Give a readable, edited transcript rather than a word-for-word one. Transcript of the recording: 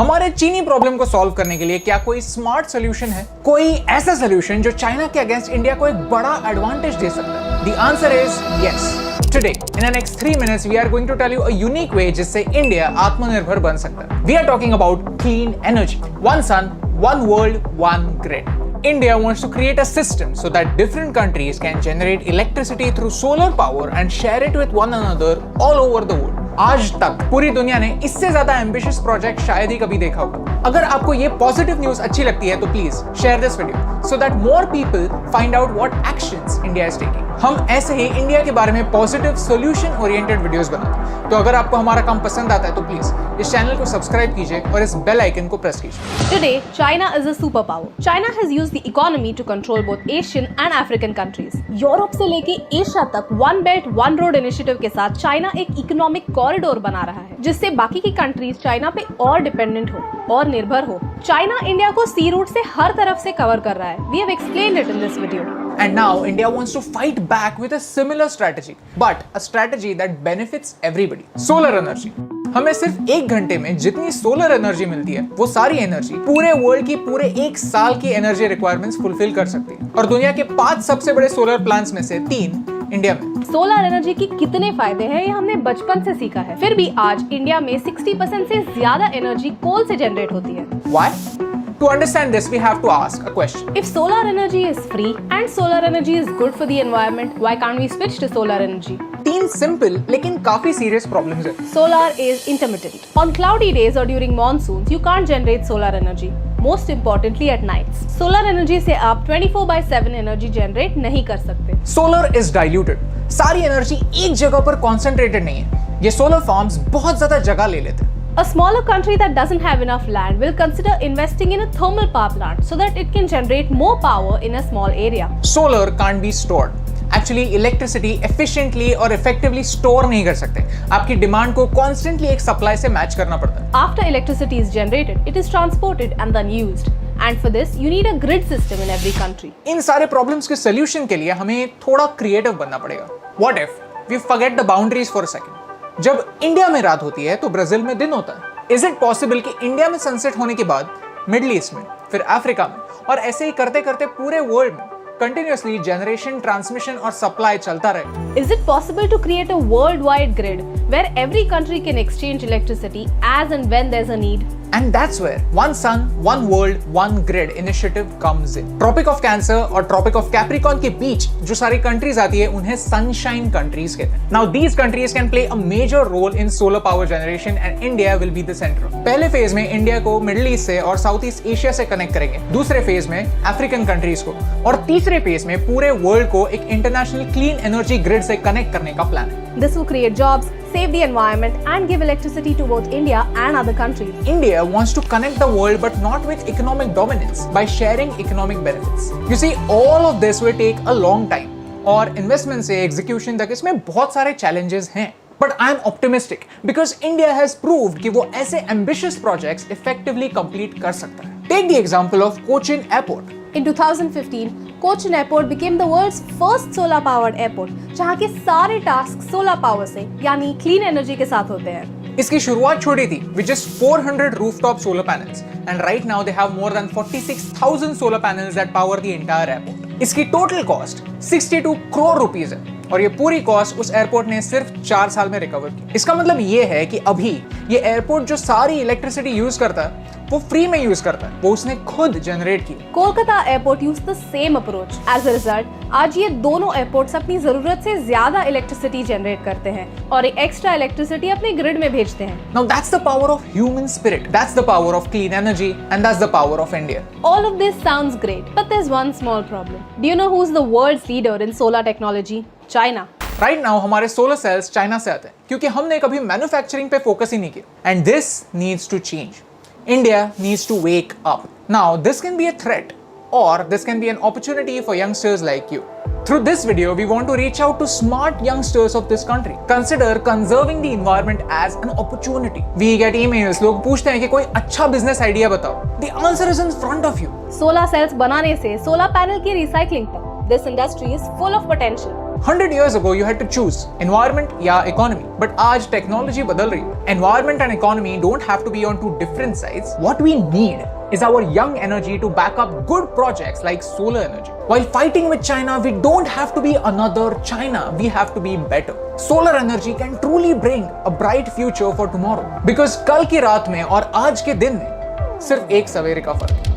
हमारे चीनी प्रॉब्लम को सॉल्व करने के लिए क्या कोई स्मार्ट सोल्यूशन है? कोई ऐसा सोल्यूशन जो चाइना के अगेंस्ट इंडिया को एक बड़ा एडवांटेज दे सकता है? The answer is yes. Today, in the next 3 minutes, we are going to tell you a unique way जिससे इंडिया आत्मनिर्भर बन सकता है. We are talking about clean energy. One sun, one world, one grid. India wants to create a system so that different countries can generate electricity through solar power and share it with one another all over the world. आज तक पूरी दुनिया ने इससे ज्यादा ambitious project शायद ही कभी देखा होगा. अगर आपको ये पॉजिटिव न्यूज अच्छी लगती है तो please share this video so that more people find out what actions India is taking. हम ऐसे ही इंडिया के बारे में पॉजिटिव सॉल्यूशन ओरिएंटेड वीडियोस बनाते हैं. तो अगर आपको हमारा काम पसंद आता है तो प्लीज इस चैनल को सब्सक्राइब कीजिए और इस बेल आइकन को प्रेस कीजिए. Today, China is a superpower. China has used the economy to control both Asian and African countries. Europe से लेके एशिया तक one belt one road initiative के साथ चाइना एक इकोनॉमिक कॉरिडोर बना रहा है जिससे बाकी की कंट्रीज चाइना पे और डिपेंडेंट हो और निर्भर हो. चाइना इंडिया को सी रूट से हर तरफ से कवर कर रहा है. We have explained it in this video. And now India wants to fight back with a similar strategy, but a strategy that benefits everybody. Solar energy. हमें सिर्फ 1 घंटे में जितनी सोलर एनर्जी मिलती है वो सारी एनर्जी पूरे वर्ल्ड की पूरे 1 साल की एनर्जी रिक्वायरमेंट्स फुलफिल कर सकती है. और दुनिया के 5 सबसे बड़े सोलर प्लांट्स में से 3 इंडिया में. सोलर एनर्जी की कितने फायदे हैं ये हमने बचपन से सीखा है. फिर भी आज इंडिया में 60% से ज्यादा एनर्जी कोल से जनरेट होती है. Why? To understand this, we have to ask a question. If solar energy is free and solar energy is good for the environment, why can't we switch to solar energy? 3 simple लेकिन काफी serious problems है. Solar is intermittent. On cloudy days or during monsoons, you can't generate solar energy. Most importantly at nights. Solar energy से आप 24/7 energy generate नहीं कर सकते. Solar is diluted. सारी energy एक जगह पर कॉन्सेंट्रेटेड नहीं है. ये सोलर फार्म्स बहुत ज्यादा जगह ले लेते हैं. A smaller country that doesn't have enough land will consider investing in a thermal power plant so that it can generate more power in a small area. Solar can't be stored. Actually, electricity efficiently और effectively store नहीं कर सकते. आपकी demand को constantly एक supply से match करना पड़ता है. After electricity is generated, it is transported and then used. And for this, you need a grid system in every country. इन सारे प्रॉब्लम्स के सोल्यूशन के लिए हमें थोड़ा क्रिएटिव बनना पड़ेगा. What if we forget the boundaries for a second? जब India में रात होती है तो ब्राजील में दिन होता है. इज इट पॉसिबल कि इंडिया में सनसेट होने के बाद मिडिल ईस्ट में, फिर अफ्रीका में और ऐसे ही करते करते पूरे वर्ल्ड में कंटिन्यूअसली जनरेशन, ट्रांसमिशन और सप्लाई चलता रहे? Is it possible to create a worldwide grid where every country can exchange electricity as and when there's a need? And that's where One Sun, One World, One Grid initiative comes in. Tropic of Cancer और Tropic of Capricorn के बीच जो सारी countries आती है उन्हें sunshine countries कहते हैं. Now these countries can play a major role in solar power generation and India will be the center. पहले फेज में इंडिया को मिडिल ईस्ट से और साउथ ईस्ट एशिया से कनेक्ट करेंगे. दूसरे फेज में अफ्रीकन कंट्रीज को और तीसरे फेज में पूरे वर्ल्ड को एक इंटरनेशनल क्लीन एनर्जी ग्रिड से कनेक्ट करने का प्लान है. This will create jobs, save the environment and give electricity to both India and other countries. India wants to connect the world but not with economic dominance by sharing economic benefits. You see, all of this will take a long time और investment से execution तक इसमें बहुत सारे challenges हैं. But I am optimistic because India has proved कि वो ऐसे ambitious projects effectively complete कर सकता है. Take the example of Cochin Airport. In 2015, Cochin Airport became the world's first solar-powered airport, जहाँ के सारे टास्क सोलर पावर से यानी क्लीन एनर्जी के साथ होते हैं. इसकी शुरुआत छोटी थी with just 400 rooftop solar panels and right now they have more than 46,000 solar panels that power the entire airport. इसकी टोटल कॉस्ट 62 करोड़ रुपीस है और ये पूरी कॉस्ट उस एयरपोर्ट ने सिर्फ 4 साल में रिकवर की. इसका मतलब ये है कि अभी ये एयरपोर्ट जो सारी इलेक्ट्रिसिटी यूज करता है वो फ्री में यूज करता है, वो उसने खुद जनरेट की. Kolkata airport use the same approach. As a result आज ये दोनों एयरपोर्ट्स अपनी जरूरत से ज्यादा इलेक्ट्रिसिटी जनरेट करते हैं और एक्स्ट्रा इलेक्ट्रिसिटी अपने ग्रिड में भेजते हैं. Now that's the power of human spirit. That's the power of clean energy and that's the power of India. All of this sounds great, but there's one small problem. Do you know who's the world's leader in solar technology? China. Right now हमारे solar cells China से आते हैं क्योंकि हमने कभी manufacturing पे focus ही नहीं किया. And this needs to change. India needs to wake up. Now this can be a threat or this can be an opportunity for youngsters like you. Through this video, we want to reach out to smart youngsters of this country. Consider conserving the environment as an opportunity. We get emails. लोग पूछते हैं कि कोई अच्छा business idea बताओ. The answer is in front of you. Solar cells बनाने से solar panel की रिसाइकलिंग तक, this industry is full of potential. 100 years ago you had to choose environment या economy, but आज technology बदल रही है. Environment and economy don't have to be on two different sides. What we need is our young energy to back up good projects like solar energy. While fighting with China, we don't have to be another China. We have to be better. Solar energy can truly bring a bright future for tomorrow. Because कल की रात में और आज के दिन में सिर्फ एक सवेरे का फर्क है.